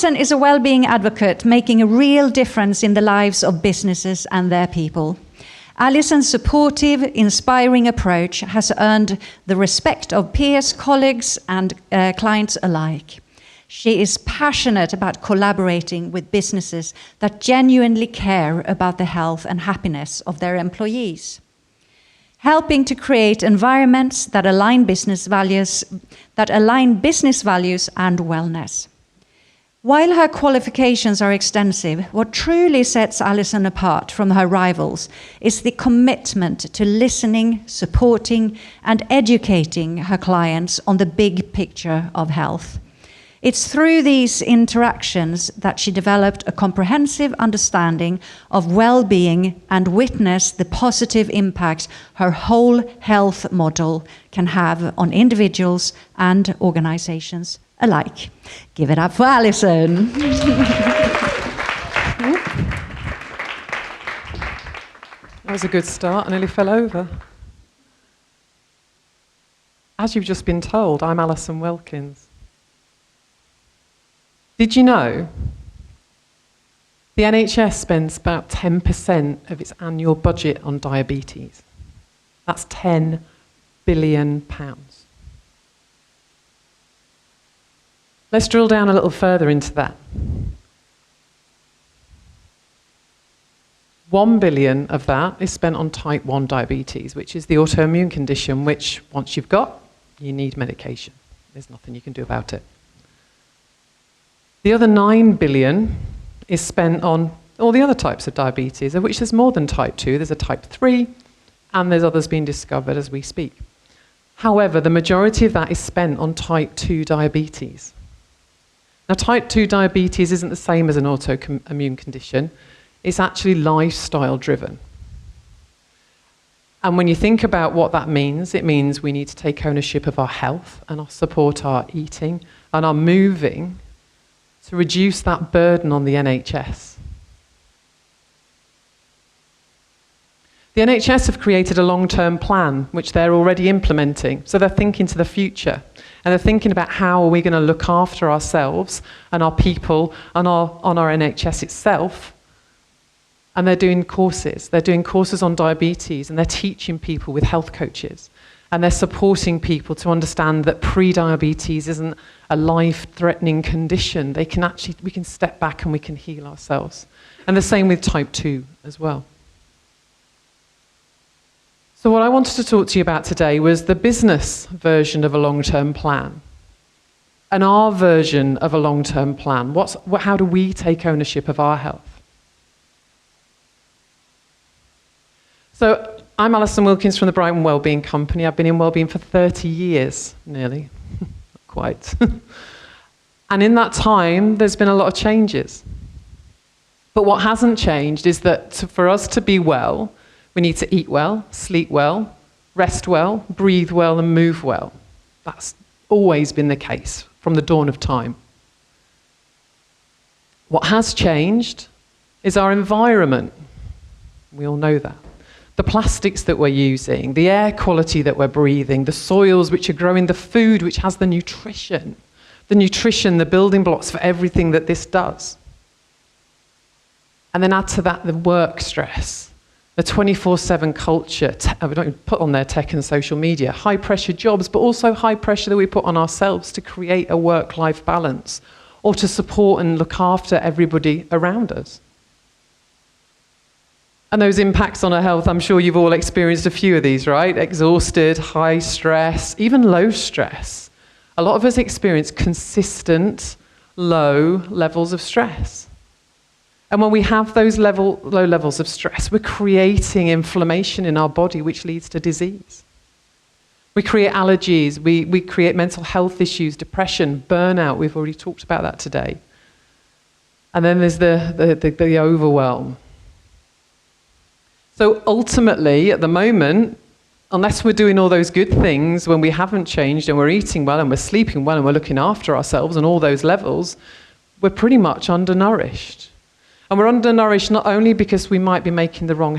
Alison is a well-being advocate, making a real difference in the lives of businesses and their people. Alison's supportive, inspiring approach has earned the respect of peers, colleagues, and clients alike. She is passionate about collaborating with businesses that genuinely care about the health and happiness of their employees, helping to create environments that align business values and wellness. While her qualifications are extensive, what truly sets Alison apart from her rivals is the commitment to listening, supporting, and educating her clients on the big picture of health. It's through these interactions that she developed a comprehensive understanding of well-being and witnessed the positive impact her whole health model can have on individuals and organizations alike. Give it up for Alison. That was a good start. I nearly fell over. As you've just been told, I'm Alison Wilkins. Did you know the NHS spends about 10% of its annual budget on diabetes? That's £10 billion. Let's drill down a little further into that. 1 billion of that is spent on type 1 diabetes, which is the autoimmune condition which, once you've got, you need medication. There's nothing you can do about it. The other 9 billion is spent on all the other types of diabetes, of which there's more than type 2. There's a type 3, and there's others being discovered as we speak. However, the majority of that is spent on type 2 diabetes. Now, type 2 diabetes isn't the same as an autoimmune condition. It's actually lifestyle driven. And when you think about what that means, it means we need to take ownership of our health and support our eating and our moving to reduce that burden on the NHS. The NHS have created a long-term plan, which they're already implementing. So they're thinking to the future. And they're thinking about how are we going to look after ourselves and our people and on our NHS itself. And they're doing courses. They're doing courses on diabetes, and they're teaching people with health coaches. And they're supporting people to understand that pre-diabetes isn't a life-threatening condition. We can step back and we can heal ourselves. And the same with type 2 as well. So what I wanted to talk to you about today was the business version of a long-term plan and our version of a long-term plan. How do we take ownership of our health? So I'm Alison Wilkins from the Brighton Wellbeing Company. I've been in Wellbeing for 30 years, nearly. Not quite. And in that time, there's been a lot of changes. But what hasn't changed is that for us to be well, we need to eat well, sleep well, rest well, breathe well, and move well. That's always been the case from the dawn of time. What has changed is our environment. We all know that. The plastics that we're using, the air quality that we're breathing, the soils which are growing, the food which has the nutrition, the building blocks for everything that this does. And then add to that the work stress. The 24/7 culture, we don't put on there tech and social media, high pressure jobs, but also high pressure that we put on ourselves to create a work-life balance or to support and look after everybody around us. And those impacts on our health, I'm sure you've all experienced a few of these, right? Exhausted, high stress, even low stress. A lot of us experience consistent, low levels of stress. And when we have those low levels of stress, we're creating inflammation in our body, which leads to disease. We create allergies, we create mental health issues, depression, burnout. We've already talked about that today. And then there's the overwhelm. So ultimately, at the moment, unless we're doing all those good things, when we haven't changed and we're eating well and we're sleeping well and we're looking after ourselves on all those levels, we're pretty much undernourished. And we're undernourished not only because we might be making the wrong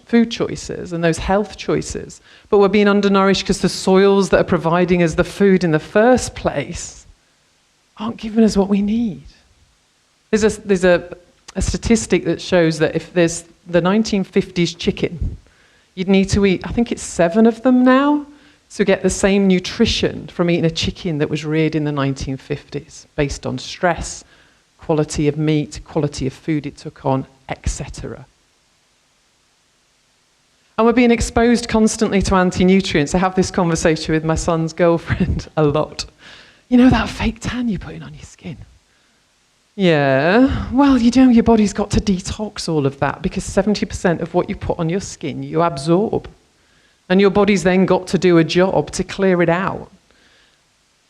food choices and those health choices, but we're being undernourished because the soils that are providing us the food in the first place aren't giving us what we need. There's a statistic that shows that if there's the 1950s chicken, you'd need to eat, I think it's 7 of them now, to get the same nutrition from eating a chicken that was reared in the 1950s, based on stress, quality of meat, quality of food it took on, etc. And we're being exposed constantly to anti-nutrients. I have this conversation with my son's girlfriend a lot. You know that fake tan you're putting on your skin? Yeah, well, you know your body's got to detox all of that because 70% of what you put on your skin you absorb. And your body's then got to do a job to clear it out.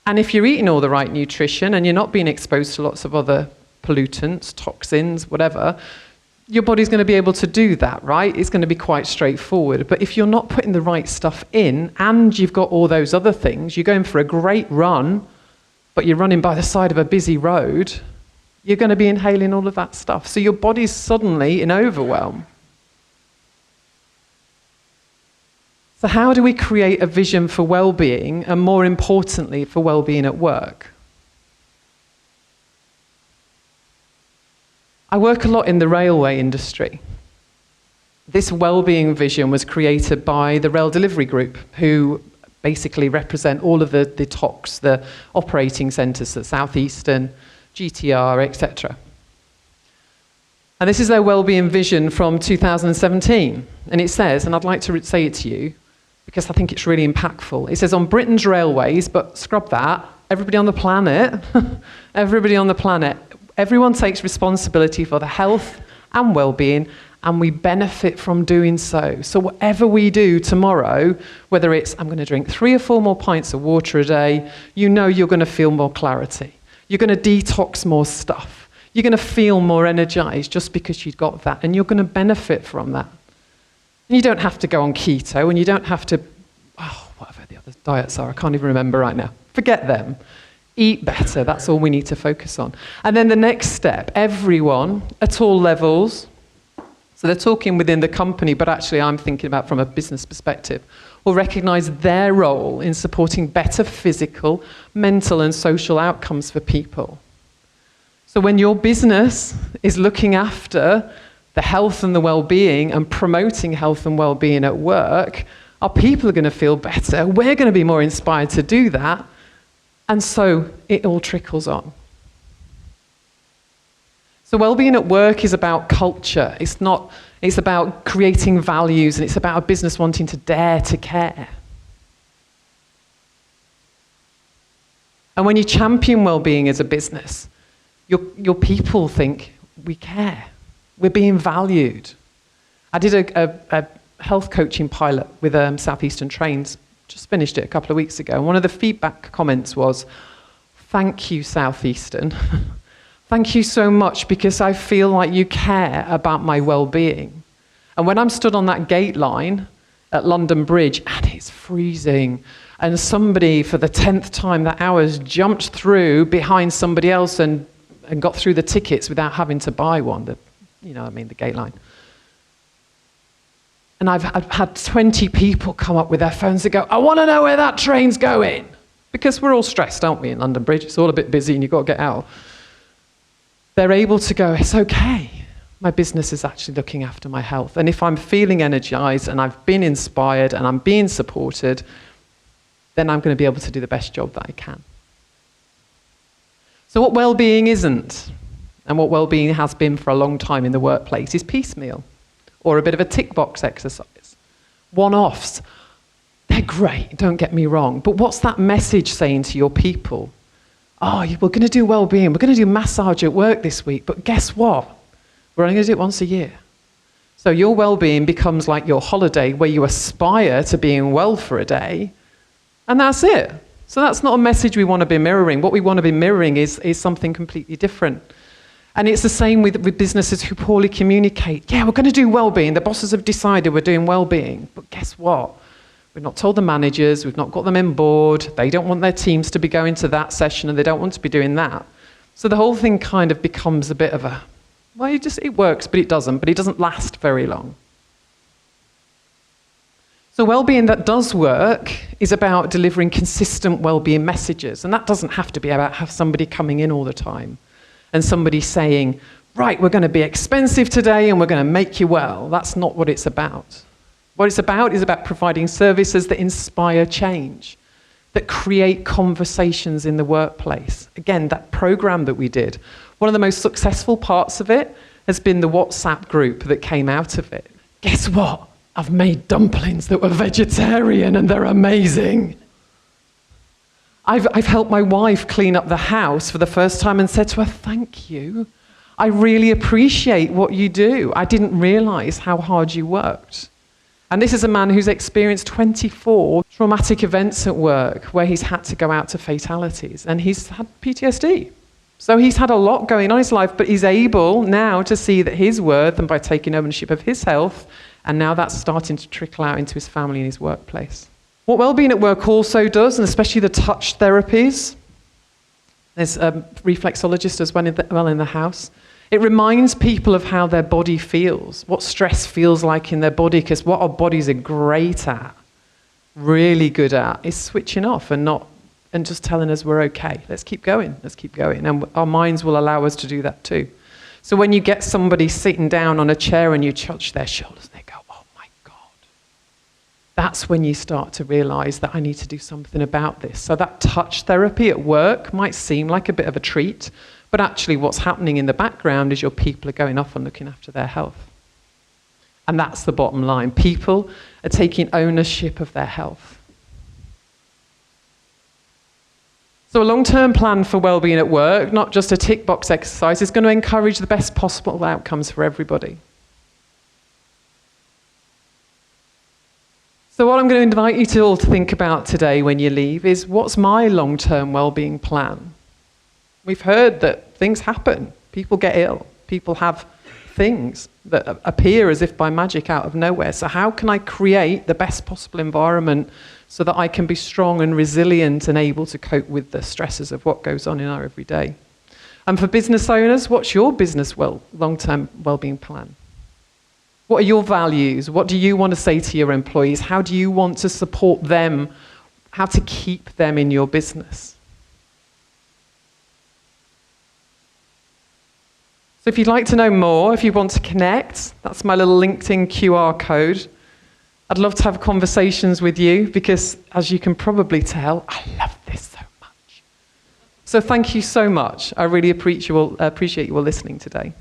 And if you're eating all the right nutrition and you're not being exposed to lots of other pollutants, toxins, whatever, your body's going to be able to do that, right? It's going to be quite straightforward. But if you're not putting the right stuff in and you've got all those other things, you're going for a great run, but you're running by the side of a busy road, you're going to be inhaling all of that stuff. So your body's suddenly in overwhelm. So how do we create a vision for well-being, and more importantly, for well-being at work? I work a lot in the railway industry. This well-being vision was created by the Rail Delivery Group, who basically represent all of the TOCs, the operating centres, the South Eastern, GTR, etc. And this is their well-being vision from 2017. And it says, and I'd like to say it to you, because I think it's really impactful. It says, on Britain's railways, but scrub that, everybody on the planet, everyone takes responsibility for the health and well-being, and we benefit from doing so. So whatever we do tomorrow, whether it's, I'm going to drink 3 or 4 more pints of water a day, you know you're going to feel more clarity. You're going to detox more stuff. You're going to feel more energized just because you've got that, and you're going to benefit from that. And you don't have to go on keto, and you don't have to, whatever the other diets are, I can't even remember right now. Forget them. Eat better, that's all we need to focus on. And then the next step, everyone at all levels, so they're talking within the company, but actually I'm thinking about from a business perspective, will recognize their role in supporting better physical, mental and social outcomes for people. So when your business is looking after the health and the well-being and promoting health and well-being at work, our people are going to feel better. We're going to be more inspired to do that. And so it all trickles on. So well-being at work is about culture. It's about creating values, and it's about a business wanting to dare to care. And when you champion well-being as a business, your people think, we care. We're being valued. I did a health coaching pilot with South Eastern Trains, just finished it a couple of weeks ago, and one of the feedback comments was, thank you, South Eastern. Thank you so much, because I feel like you care about my well-being. And when I'm stood on that gate line at London Bridge, and it's freezing, and somebody for the 10th time that hour's jumped through behind somebody else and got through the tickets without having to buy one, the gate line. And I've had 20 people come up with their phones and go, I want to know where that train's going. Because we're all stressed, aren't we, in London Bridge? It's all a bit busy and you've got to get out. They're able to go, it's okay. My business is actually looking after my health. And if I'm feeling energized and I've been inspired and I'm being supported, then I'm going to be able to do the best job that I can. So what well-being isn't, and what well-being has been for a long time in the workplace, is piecemeal, or a bit of a tick box exercise. One-offs, they're great, don't get me wrong, but what's that message saying to your people? Oh, we're going to do well-being, we're going to do massage at work this week, but guess what? We're only going to do it once a year. So your well-being becomes like your holiday, where you aspire to being well for a day, and that's it. So that's not a message we want to be mirroring. What we want to be mirroring is something completely different. And it's the same with businesses who poorly communicate. Yeah, we're going to do well-being. The bosses have decided we're doing well-being. But guess what? We've not told the managers. We've not got them on board. They don't want their teams to be going to that session, and they don't want to be doing that. So the whole thing kind of becomes a bit of a, well, it works, but it doesn't last very long. So well-being that does work is about delivering consistent well-being messages. And that doesn't have to be about have somebody coming in all the time. and somebody saying, right, we're going to be expensive today and we're going to make you well. That's not what it's about. What it's about is about providing services that inspire change, that create conversations in the workplace. Again, that program that we did, one of the most successful parts of it has been the WhatsApp group that came out of it. Guess what? I've made dumplings that were vegetarian and they're amazing. I've helped my wife clean up the house for the first time and said to her, thank you. I really appreciate what you do. I didn't realize how hard you worked. And this is a man who's experienced 24 traumatic events at work where he's had to go out to fatalities, and he's had PTSD. So he's had a lot going on in his life, but he's able now to see that his worth, and by taking ownership of his health, and now that's starting to trickle out into his family and his workplace. What Wellbeing at Work also does, and especially the touch therapies, there's a reflexologist as well in the house. It reminds people of how their body feels, what stress feels like in their body, because what our bodies are great at, really good at, is switching off and just telling us we're okay. Let's keep going. And our minds will allow us to do that too. So when you get somebody sitting down on a chair and you touch their shoulders, they go, oh my God. That's when you start to realize that I need to do something about this. So that touch therapy at work might seem like a bit of a treat, but actually what's happening in the background is your people are going off and looking after their health. And that's the bottom line. People are taking ownership of their health. So a long-term plan for wellbeing at work, not just a tick box exercise, is going to encourage the best possible outcomes for everybody. So what I'm going to invite you to all to think about today when you leave is, what's my long-term wellbeing plan? We've heard that things happen. People get ill. People have things that appear as if by magic out of nowhere. So how can I create the best possible environment so that I can be strong and resilient and able to cope with the stresses of what goes on in our everyday? And for business owners, what's your business long-term wellbeing plan? What are your values? What do you want to say to your employees? How do you want to support them? How to keep them in your business? So if you'd like to know more, if you want to connect, that's my little LinkedIn QR code. I'd love to have conversations with you because, as you can probably tell, I love this so much. So thank you so much. I really appreciate you all listening today.